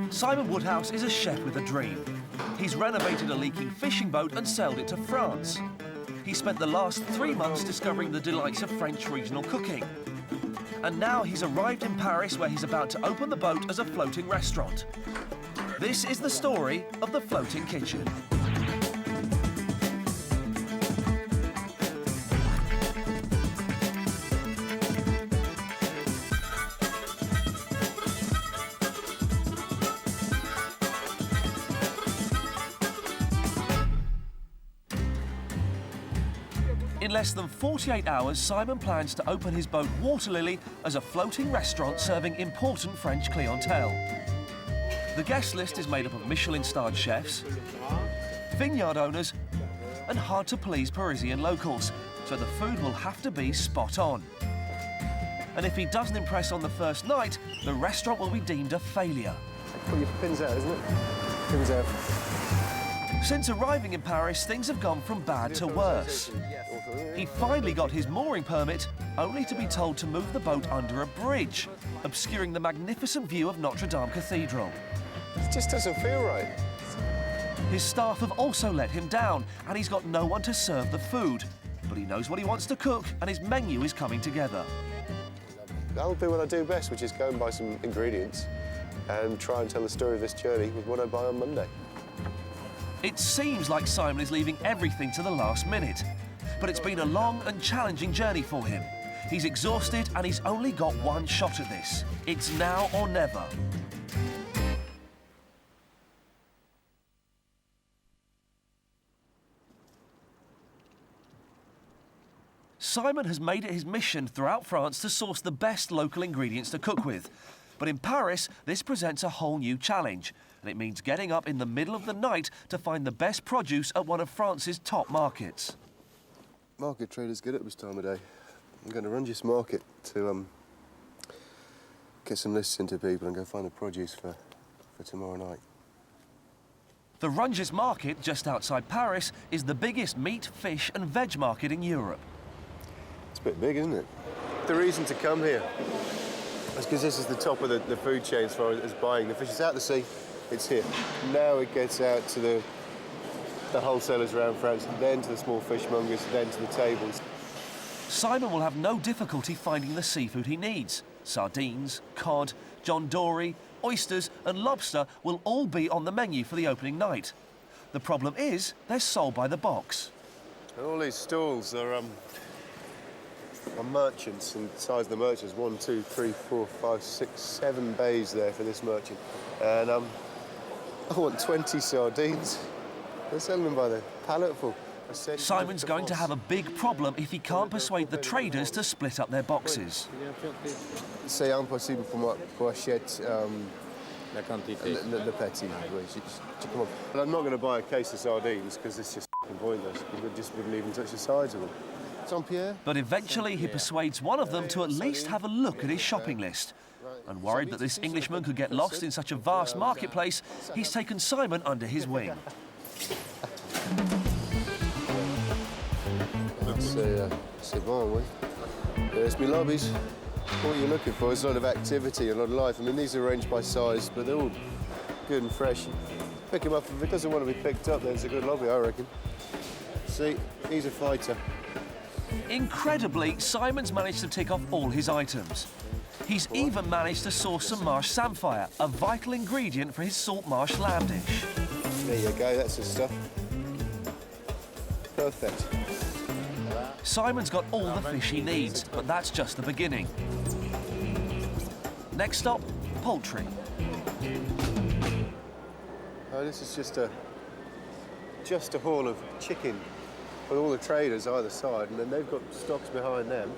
Simon Woodhouse is a chef with a dream. He's renovated a leaking fishing boat and sailed it to France. He spent the last 3 months discovering the delights of French regional cooking. And now he's arrived in Paris, where he's about to open the boat as a floating restaurant. This is the story of the floating kitchen. In less than 48 hours, Simon plans to open his boat Water Lily as a floating restaurant serving important French clientele. The guest list is made up of Michelin-starred chefs, vineyard owners, and hard-to-please Parisian locals, so the food will have to be spot on. And if he doesn't impress on the first night, the restaurant will be deemed a failure. Put your pins out, isn't it? Pins out. Since arriving in Paris, things have gone from bad to worse. He finally got his mooring permit, only to be told to move the boat under a bridge, obscuring the magnificent view of Notre Dame Cathedral. It just doesn't feel right. His staff have also let him down, and he's got no one to serve the food. But he knows what he wants to cook, and his menu is coming together. I'll do what I do best, which is go and buy some ingredients and try and tell the story of this journey with what I buy on Monday. It seems like Simon is leaving everything to the last minute. But it's been a long and challenging journey for him. He's exhausted and he's only got one shot at this. It's now or never. Simon has made it his mission throughout France to source the best local ingredients to cook with. But in Paris, this presents a whole new challenge. And it means getting up in the middle of the night to find the best produce at one of France's top markets. Market traders get up this time of day. I'm going to Rungis market to get some lists into people and go find the produce for tomorrow night. The Rungis market, just outside Paris, is the biggest meat, fish and veg market in Europe. It's a bit big, isn't it? The reason to come here is because this is the top of the food chain as far as buying. The fish is out to sea, it's here. Now it gets out to the wholesalers around France, then to the small fishmongers, then to the tables. Simon will have no difficulty finding the seafood he needs. Sardines, cod, John Dory, oysters and lobster will all be on the menu for the opening night. The problem is they're sold by the box. And all these stalls are merchants, and the size of the merchants, 1, 2, 3, 4, 5, 6, 7 bays there for this merchant. And I want 20 sardines. They're selling them by the palletful. Simon's going to have a big problem if he can't persuade the traders to split up their boxes. C'est impossible pour moi pour acheter le petit. And I'm not going to buy a case of sardines because it's just pointless. You just wouldn't even touch the sides of them. But eventually he persuades one of them to at least have a look at his shopping list. And worried that this Englishman could get lost in such a vast marketplace, he's taken Simon under his wing. C'est bon, oui. There's my lobbies. What you're looking for is a lot of activity, a lot of life. I mean, these are arranged by size, but they're all good and fresh. Pick him up. If it doesn't want to be picked up, then it's a good lobby, I reckon. See, he's a fighter. Incredibly, Simon's managed to tick off all his items. He's even managed to source some marsh samphire, a vital ingredient for his salt marsh lamb dish. There you go, that's the stuff. Perfect. Simon's got all the fish he needs, but that's just the beginning. Next stop, poultry. Oh, this is just a haul of chicken with all the traders either side, and then they've got stocks behind them.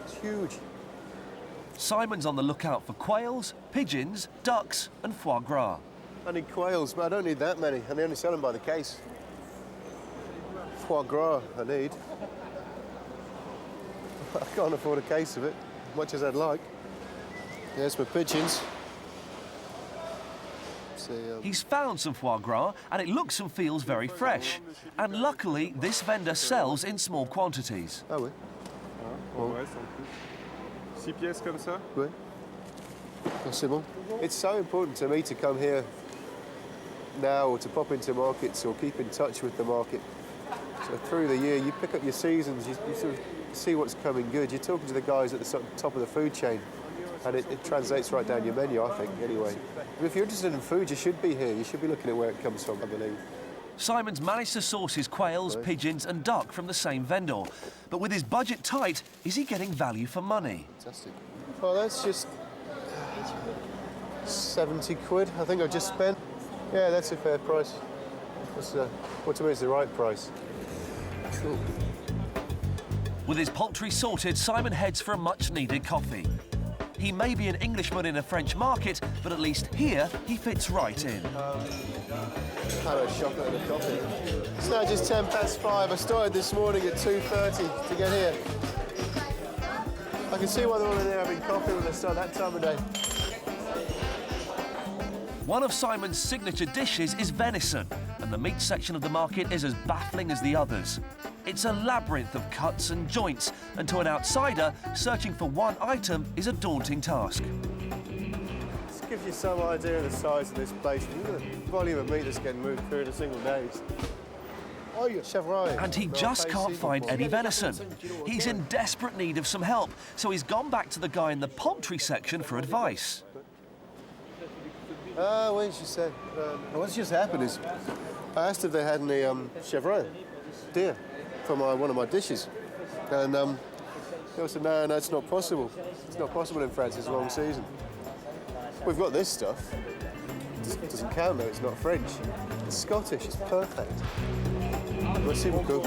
It's huge. Simon's on the lookout for quails, pigeons, ducks and foie gras. I need quails, but I don't need that many, and they only sell them by the case. Foie gras I need. I can't afford a case of it, much as I'd like. There's my pigeons. He's found some foie gras and it looks and feels very fresh. And luckily, this vendor sells in small quantities. Ah oui. Ouais, 6 pièces comme ça? Oui. possible. It's so important to me to come here now, or to pop into markets, or keep in touch with the market. So through the year, you pick up your seasons, you sort of see what's coming good. You're talking to the guys at the sort of top of the food chain, and it translates right down your menu, I think, anyway. But if you're interested in food, you should be here. You should be looking at where it comes from, I believe. Simon's managed to source his quails, pigeons and duck from the same vendor. But with his budget tight, is he getting value for money? Fantastic. Well, that's just 70 quid, I think I've just spent. Yeah, that's a fair price. What to me is the right price. Cool. With his poultry sorted, Simon heads for a much-needed coffee. He may be an Englishman in a French market, but at least here he fits right in. Hello, chocolate and a coffee. It's now just 5:10. I started this morning at 2:30 to get here. I can see why they're all in there having coffee when they start that time of day. One of Simon's signature dishes is venison, and the meat section of the market is as baffling as the others. It's a labyrinth of cuts and joints, and to an outsider, searching for one item is a daunting task. This gives you some idea of the size of this place. Look at the volume of meat that's getting moved through in a single day. Oh, you're chevrolet. And he just can't find any venison. He's in desperate need of some help, so he's gone back to the guy in the poultry section for advice. What did she say? What's just happened is I asked if they had any chevrolet, deer, for one of my dishes. And they said, no, it's not possible. It's not possible in France, it's a long season. We've got this stuff. It doesn't count though, it's not French. It's Scottish, it's perfect. Let's see what cool.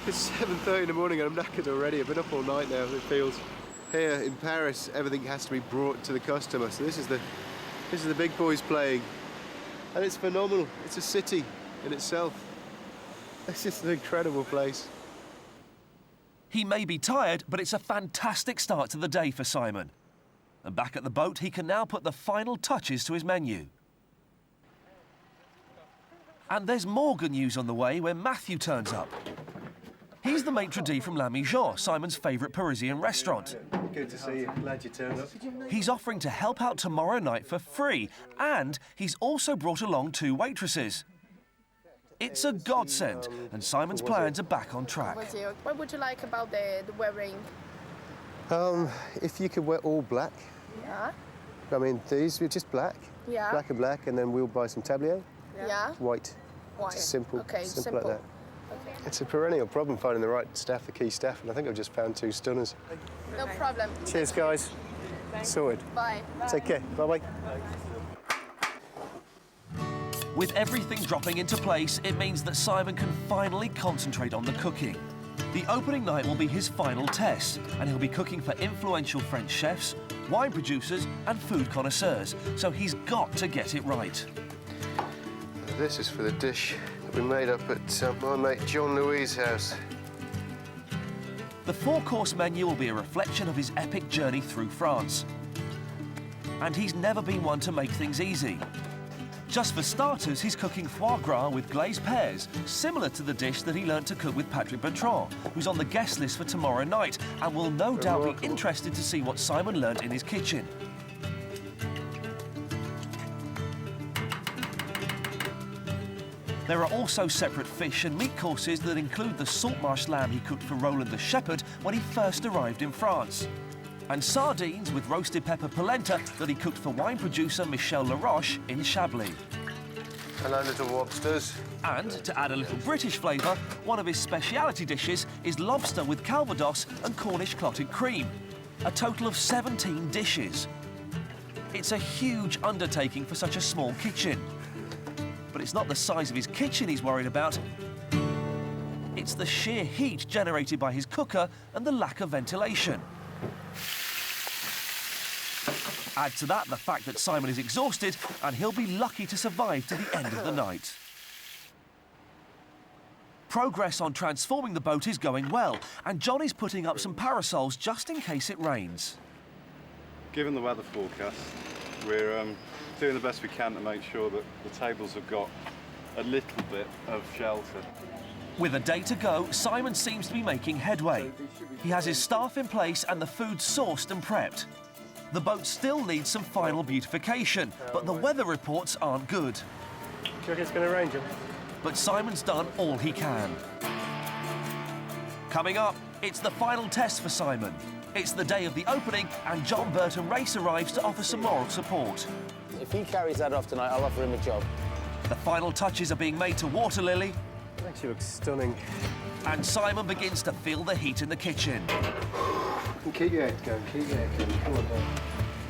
It's 7:30 in the morning and I'm knackered already. I've been up all night now, it feels. Here in Paris, everything has to be brought to the customer. So this is the big boys playing. And it's phenomenal. It's a city in itself. It's just an incredible place. He may be tired, but it's a fantastic start to the day for Simon. And back at the boat, he can now put the final touches to his menu. And there's more good news on the way when Matthew turns up. He's the maitre d' from La Mijon, Simon's favourite Parisian restaurant. Good to see you. Glad you turned up. He's offering to help out tomorrow night for free, and he's also brought along 2 waitresses. It's a godsend, and Simon's plans are back on track. What would you like about the wearing? If you could wear all black. Yeah. I mean, these are just black. Yeah. Black and black, and then we'll buy some tablier. Yeah. White. White. Just simple. Okay, simple like that. Okay. It's a perennial problem finding the right staff, the key staff, and I think I've just found 2 stunners. No problem. Cheers, guys. Sorted. Bye. Take care. Bye-bye. With everything dropping into place, it means that Simon can finally concentrate on the cooking. The opening night will be his final test, and he'll be cooking for influential French chefs, wine producers and food connoisseurs, so he's got to get it right. This is for the dish that we made up at my mate John Louis' house. The 4-course menu will be a reflection of his epic journey through France. And he's never been one to make things easy. Just for starters, he's cooking foie gras with glazed pears, similar to the dish that he learnt to cook with Patrick Bertrand, who's on the guest list for tomorrow night and will no doubt be interested to see what Simon learnt in his kitchen. There are also separate fish and meat courses that include the saltmarsh lamb he cooked for Roland the Shepherd when he first arrived in France, and sardines with roasted pepper polenta that he cooked for wine producer Michel Laroche in Chablis. Hello, little lobsters. And, to add a little British flavour, one of his speciality dishes is lobster with calvados and Cornish clotted cream. A total of 17 dishes. It's a huge undertaking for such a small kitchen. But it's not the size of his kitchen he's worried about. It's the sheer heat generated by his cooker and the lack of ventilation. Add to that the fact that Simon is exhausted and he'll be lucky to survive to the end of the night. Progress on transforming the boat is going well, and Johnny's putting up some parasols just in case it rains. Given the weather forecast, we're doing the best we can to make sure that the tables have got a little bit of shelter. With a day to go, Simon seems to be making headway. He has his staff in place and the food sourced and prepped. The boat still needs some final beautification, but the weather reports aren't good. Do you reckon it's going to rain, Jim? But Simon's done all he can. Coming up, it's the final test for Simon. It's the day of the opening and John Burton Race arrives to offer some moral support. If he carries that off tonight, I'll offer him a job. The final touches are being made to Water Lily, Makes you look stunning. and Simon begins to feel the heat in the kitchen. Keep your head going, keep your head going. Come on, boy.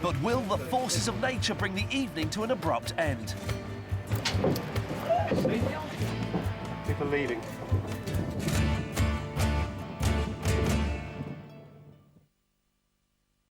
But will the forces of nature bring the evening to an abrupt end? People leaving.